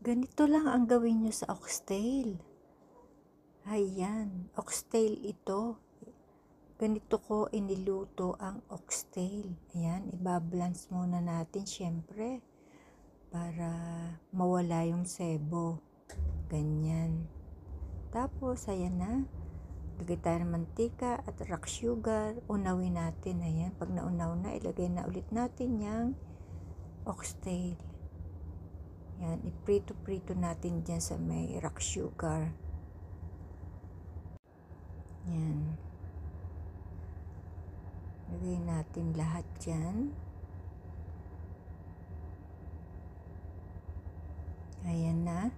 Ganito lang ang gawin nyo sa oxtail. Ayan, oxtail ito. Ganito ko iniluto ang oxtail. Ayan, ibabalance muna natin syempre para mawala yung sebo. Ganyan. Tapos, ayan na. Lagay tayo ng mantika at rock sugar. Unawin natin. Ayan, pag naunaw na, ilagay na ulit natin yung oxtail. Yan, iprito-prito natin dyan sa may rock sugar. Yan. Lagay natin lahat dyan. Ayan na.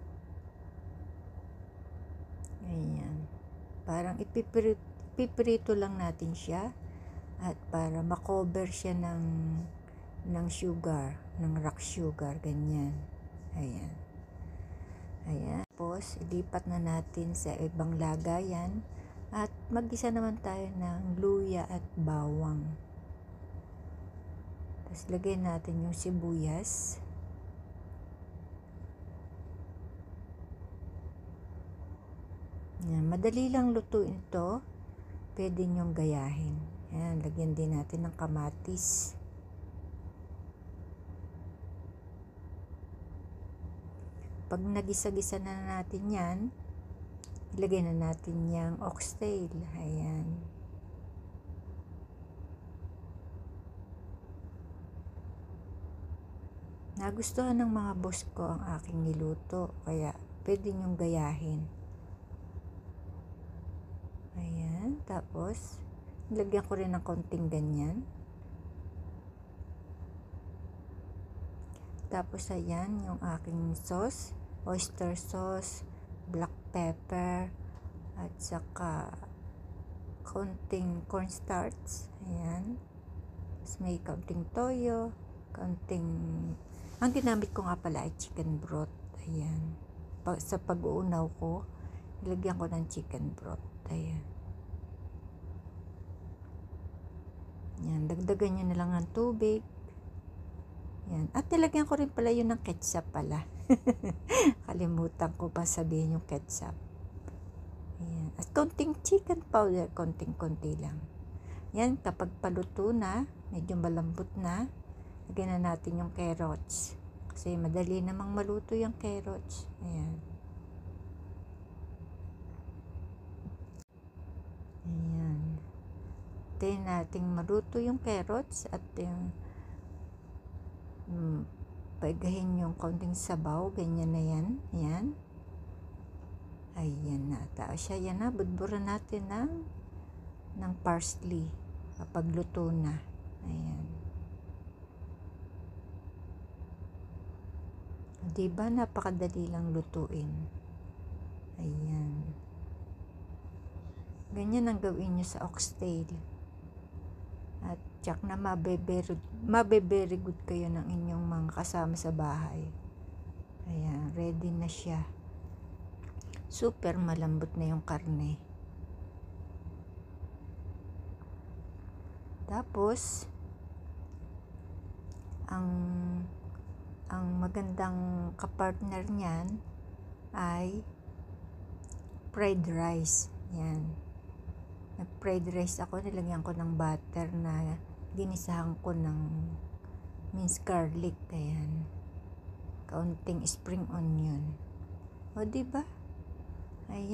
Ayan. Parang ipiprito lang natin siya. At para makover siya ng sugar, ng rock sugar, ganyan. Ayan. Ayan. Tapos, ilipat na natin sa ibang lagayan. At mag-isa naman tayo ng luya at bawang. Tapos, lagay natin yung sibuyas. Ayan. Madali lang lutuin ito. Pwede nyong gayahin. Ayan. Lagyan din natin ng kamatis. Pag nagisa-gisa na natin yan, ilagay na natin yung oxtail. Ayan. Nagustuhan ng mga boss ko ang aking niluto, kaya pwede nyong gayahin. Ayan. Tapos, ilagyan ko rin ng konting ganyan. Tapos, ayan, yung aking sauce, oyster sauce, black pepper, at saka konting cornstarch. Ayan. Tapos, may konting toyo, ang ginamit ko nga pala ay chicken broth. Ayan. Sa pag-uunaw ko, ilagyan ko ng chicken broth. Ayan. Ayan. Dagdagan nyo na lang ng tubig. Yan. At nilagyan ko rin pala yun ng ketchup pala. Kalimutan ko pa sabihin yung ketchup. Ayan. At konting chicken powder, konting-konti lang. Yan, kapag paluto na, medyo malambot na, lagyan na natin yung carrots. Kasi madali namang maluto yung carrots. Ayan. Ayan. Tayo nating maluto yung carrots at yung paigahin yung konting sabaw, ganyan na yan. Ayan. Ayan na. Tapos siya, yan na. Budburan natin ng parsley kapag luto na. Ayan. Diba, napakadali lang lutuin. Ayan. Ganyan ang gawin nyo sa oxtail. At tsak na mabe-very good kayo ng inyong mga kasama sa bahay. Ayan, ready na siya. Super malambot na yung karne. Tapos, ang magandang kapartner niyan ay fried rice. Yan. Fried rice ako, nilagyan ko ng butter na ginisahan ko ng minced garlic. Ayan. Kaunting spring onion. O, diba? Ayan.